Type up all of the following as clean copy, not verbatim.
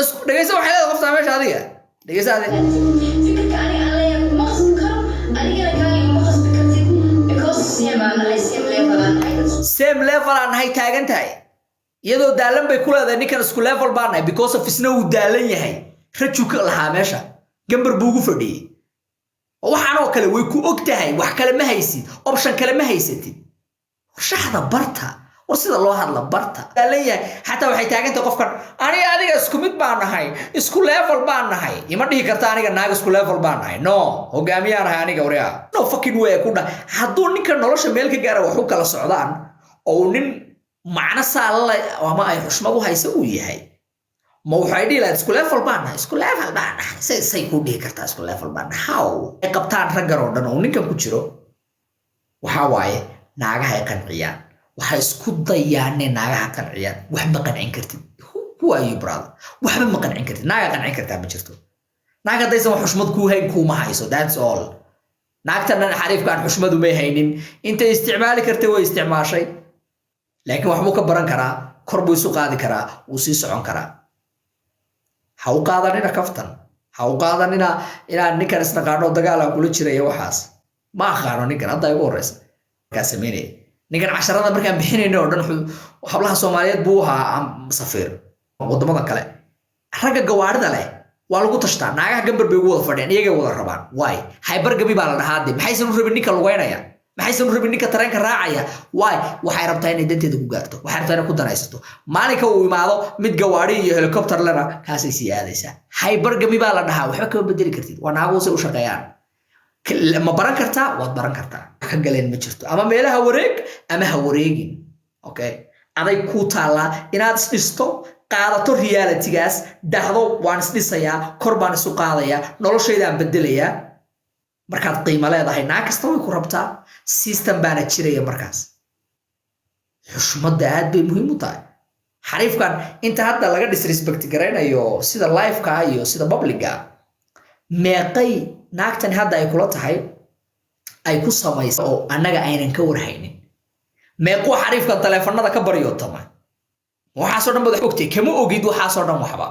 اسكو دغيسه waxay leedahay qofta meesha adiga dhageysa adiga fikirka ani aan ma qasbi karo anigana kaaga ma qasbi kartid because same level aan hay taagan tahay iyadoo daalan bay ku leedahay ninkan isku level baan nahay because of isna uu daalan yahay raju ka lahaa meesha gambar buu ugu fadhiyay waxaan oo kale way ku og tahay wax kale ma haysid option kale ma haysatid shaxda barta وسيد الله هذا برتا قال لي حتى waxay taaganta qofkan aniga adiga isku mid baan nahay isku level baan nahay ima dhihi kartaa aniga naag isku level baan nahay no hogaamiyaan ahay aniga wariya no fucking way ku dha haduu ninka nolosha meel ka gaaro wax u kala socdaan oo nin macna saala ama ay xushmad u hayso uu yahay ma waxay dhilaa isku level baan nahay say ku dhihi kartaa isku level baan how ay qabtaan rag oo dhan oo ninkan ku jiro waxa waaye naagaha ay qanciyaan waxa isku dayaan naagaha qanciyaan wax ma qancin kartid who are you brother wax ma qancin kartid naaga qancin kartaa ma jirto naaga daysan wax xushmad ku hayn kuma hayso that's all naagtan xariifkan xushmadu ma haynin inta isticmaali kartay way isticmaashay laakiin wax buu ka baran karaa kor buu isu qaadi karaa uu sii socon karaa ha u qaadanina kaftan ha u qaadanina inaan ninkan isna qaano dagaal kula jiray waxaas ma aqaano ninkan hadda ay ugu horeysa ka sameeyay ninkan casharada markaan bixinayno oo dhan hablaha Soomaaliyeed buu ahaa safiir wadamada kale ragga gawaarida leh waa lagu tashtaa naagaha gambar bay ugu wada fadhiyaan iyaga wada rabaan why hyper gabi baa la dhahaade maxaysan u rabin ninka lugeynaya maxaysan u rabin ninka tareenka raacaya why waxay rabtaa inay danteeda ku gaarto waxay rabtaa inay ku danaysato maalinka uu imaado mid gawaari iyo helicopter lena kaasay sii aadaysaa hyper gabi baa la dhahaa waxba kama bedeli kartid waa naagu u shaqeeyaan ma baran kartaa waad baran kartaa ka galeen ma jirto ama meelaha wareeg ama ha wareegin okay aday ku taala inaad isdhisto qaadato reality-gaas dhahdo waan isdhisayaa kor baan isu qaadayaa nolosheedaan bedelayaa markaad qiimo leedahay naag kasta way ku rabtaa system baana jiraya markaas xushmadda aad bay muhiim u tahay xariifkan inta hadda laga disrespect garaynayo sida live-ka iyo sida public-ga meeqay naagtan hadda ay kula tahay ay ku samayso oo anaga aynan ka warhaynin meeqo xariifka taleefanada ka baryootama waxa soo dhan bad ogtay kama ogid waxa soo dhan waxba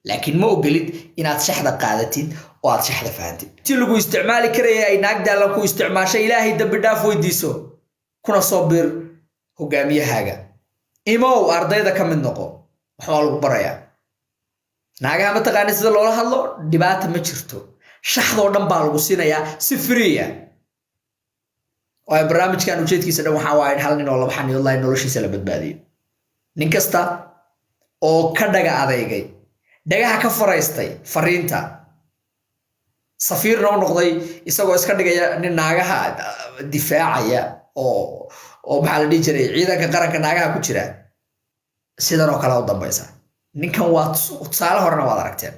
laakiin ma ogolid inaad shaxda qaadatid oo aad shaxda fahamtid si lagu isticmaali karay ay naag daalan ku isticmaashay ilaahay dambi dhaaf weydiiso kuna soo bir hogaamiyahaaga imow ardayda ka mid noqo waxa lagu barayaa naagaha ma taqaan sida loola hadlo dhibaato ma jirto shaxdo dhan baa lagu siinayaa si free ah oo barnaamijkan ujeedkiisa dhan waxa waaye hal nin oo laba xaniyo online noloshiisa la badbaadiyo nin kasta oo ka dhaga adeegay dhagaha ka faraystay fariinta safiirna u noqday isagoo iska dhigaya nin naagaha difaacaya oo maxaa la dhihi jiray ciidanka qaranka naagaha ku jira sidan oo kale u dambaysa ninkan waa tusaale horena waad aragteen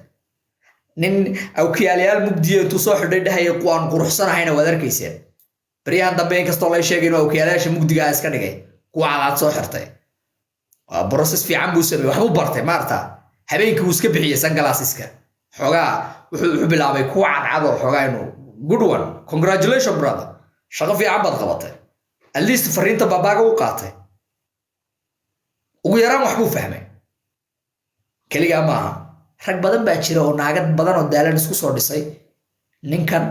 nin awkiyaalayaal mugdiyo intuu soo xidhay dhahaya kuwaan quruxsanahayna waad arkayseen baryahan dambe inkastoo la sheegay inuu awkiyaalayaasha mugdigaa iska dhigay kuwa cadaad soo xirtay waa process fiican buu sameeyay waxbuu bartay maarta habeenkii uu iska bixiyay sunglasseska xogaa wuxuu bilaabay kuwa cadcad oo xogaa inuu good one congratulations brother shaqo fiican baad qabatay at least fariinta babaaga u qaatay ugu yaraan waxbuu fahmay kaliya maaha rag badan baa jira oo naagad badan oo daalan isku soo dhisay ninkan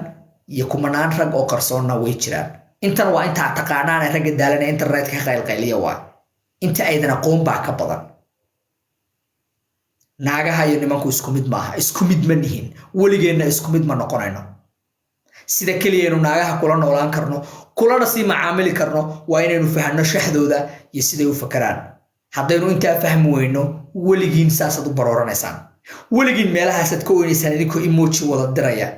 iyo kumanaan rag oo qarsoonna way jiraan intan waa inta taqaanaan rag daalan ee internet ka qaylqayliya waa inta aydan aqoon baa ka badan naagaha iyo nimanku isku mid maaha isku mid ma nihin waligeena isku mid ma noqonayno sida kaliya inuu naagaha kula noolaan karno kulana si macaamili karno waa inaynu fahanno shaxdooda iyo siday u fakaraan haddaynu intaa fahmi weyno waligiin saasad u barooranaysaan waligiin meelahaasad ka weynaysaan idinkoo emoji wada diraya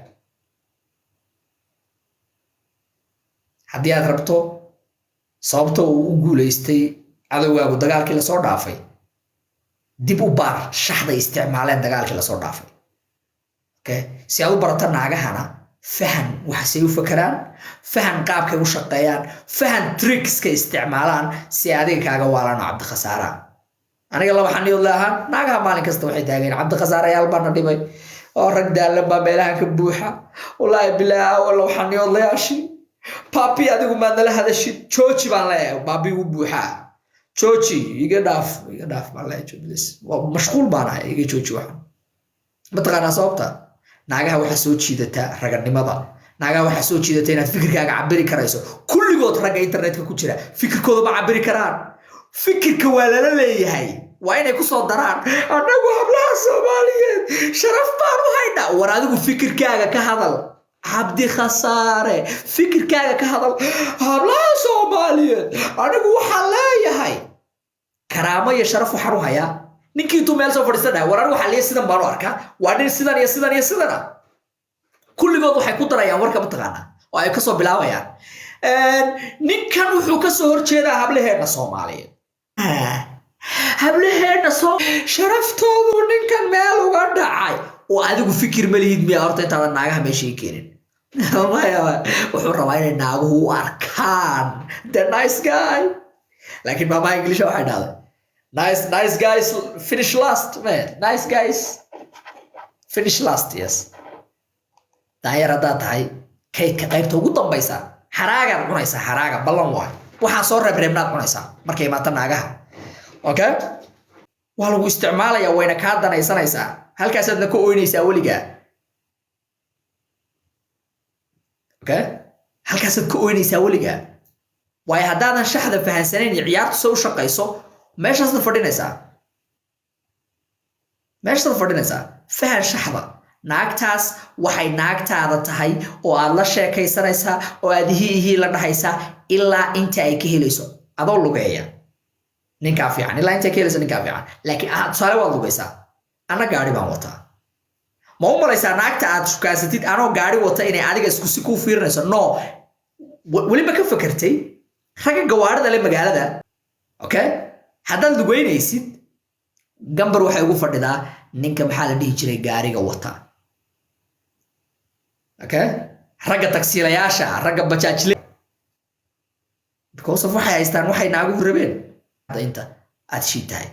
haddii aad rabto sababta uu u guulaystay cadowgaagu dagaalkii la soo dhaafay dib u baar shaxda isticmaaleen dagaalkii la soo dhaafay okay si aad u barato naagahana fahan waxay u fakaraan fahan qaabkay u shaqeeyaan fahan tricks ka isticmaalaan si adiga kaaga waalano cabdi khasaara aniga laba xaniyood laahan naagaha maalin kasta waxay taageen cabdi khasaarayaal baan dhibay oo rag daalan baa meelaha ka buuxa wallaahi bilaa wala xaniyood laashi papi adigu ma nala hadashid jooji baan leeyahay papi u buuxa jooji iga dhaaf baan leeyahay waa mashquul baan ahay iga jooji waxan mataqaanaa sababta naagaha waxa soo jiidata raganimada naagaha waxa soo jiidata inaad fikirkaaga cabiri karayso kulligood ragga internetka ku jira fikirkooda ma cabiri karaan fikirka waa lala leeyahay waa inay ku soo daraan annagu hablaha Soomaaliyeed sharaf baan u haynaa war adigu fikirkaaga ka hadal cabdi khasaare fikirkaaga ka hadal hablaha Soomaaliyeed anigu waxaan leeyahay karaamo iyo sharaf waxaan u hayaa ninkii intuu meel soo fadhiisanaya war anigu waxaa leeyahay sidan baan u arkaa waa nin sidan iyo sidan iyo sidana kulligood waxay ku darayaan warka mataqaanaa oo ay ka soo bilaabayaan ninkan wuxuu ka soo horjeedaa hablaheena Soomaaliyeed hablaheena soo sharaftoodu ninkan meel uga dhacay oo adigu fikir ma lihid miya horta intaada naagaha meesha keenin wuxuu rabaa inay naaguhu u arkaan the nice guy laakiin maamaha English waxay dhahday nice guys finish last man nice guys finish last yes daayar haddaad tahay kaydka qaybta ugu dambaysa xaraagaad cunaysaa xaraaga ballan waay waxaa soo reebreebnaad cunaysaa markay imaata naagaha okay waa lagu isticmaalayaa wayna kaa danaysanaysaa halkaasaadna ka ooynaysaa weligaa okay halkaasaad ka ooynaysaa weligaa waayo haddaadan shaxda fahansanayn iyo ciyaartu se u shaqayso meeshaasna fadhinaysaa fahan shaxda naagtaas waxay naagtaada tahay oo aad la sheekaysanaysaa oo aad ihii la dhahaysaa ilaa inta ay ka helayso adoo lugeeya ninkaa fiican ilaa inta ay ka helayso ninkaa fiican laakiin tusaale waad lugaysaa ana gaari baan wataa ma u malaysaa naagta aad shukaasatid anoo gaari wata inay adiga isku si kuu fiirinayso no weliba ka fakartay ragga gawaarida le magaalada okay haddaad lugeynaysid gambar waxay ugu fadhidaa ninka maxaa la dhihi jiray gaariga wata okay ragga taksiilayaasha ragga bajaajle because of waxay haystaan waxay naagu rabeen inta aad shiitahay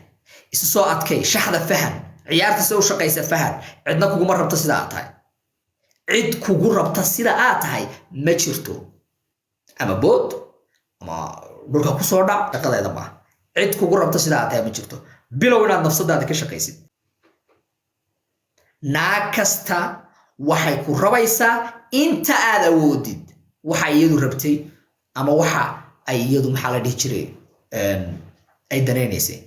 isu soo adkay shaxda fahan ciyaarta soo shaqaysa fahan cidna kuguma rabto sida aad tahay cid kugu rabta sida aad tahay ma jirto ama bood ama dhulka ku soo dhac dhaqadeeda ma cid kugu rabta sida aad tahay ma jirto bilow inaad nafsadaada ka shaqaysid naag kasta waxay ku rabaysaa inta aad awoodid waxa iyadu rabtay ama waxa ay iyadu maxaa la dhihi jiray ay danaynaysay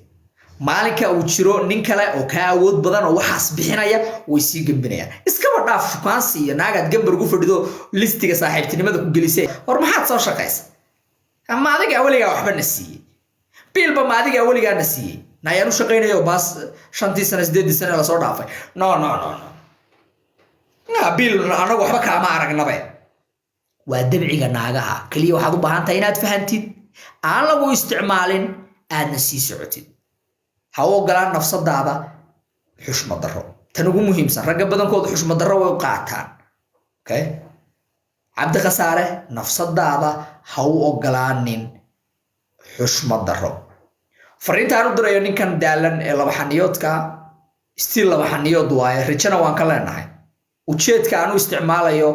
maalinka uu jiro nin kale oo ka awood badan oo waxaas bixinaya way sii gambinayaan iskaba dhaaf shukaansi iyo naagaad gambar ugu fadhido listiga saaxiibtinimada ku gelisay hor maxaad soo shaqaysa ama adiga weligaa waxba na siiyey biilba ma adiga weligaa na siiyey nayaan u shaqaynayo baas 5 sano 8 sano la soo dhaafay no biil anagu waxba kaama aragnabe waa dabciga naagaha kaliya waxaad u baahan tahay inaad fahantid aan lagu isticmaalin aadna sii socotid ha u ogolaan nafsadaada xushmad darro tan ugu muhiimsan ragga badankooda xushmad darro way u qaataan okay cabdi khasaare nafsadaada ha u ogolaanin xushmad darro fariintaan u dirayo ninkan daalan ee laba xaniyoodka still laba xaniyood waaye rijana waan ka leenahay ujeedka aan u isticmaalayo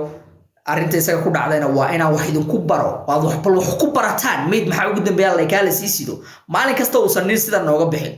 arrinta isaga ku dhacdayna waa inaan wax idinku baro waad wax ku barataan mayd maxaa ugu dambeeya la kala sii sido maalin kasta uusan nin sida nooga bixin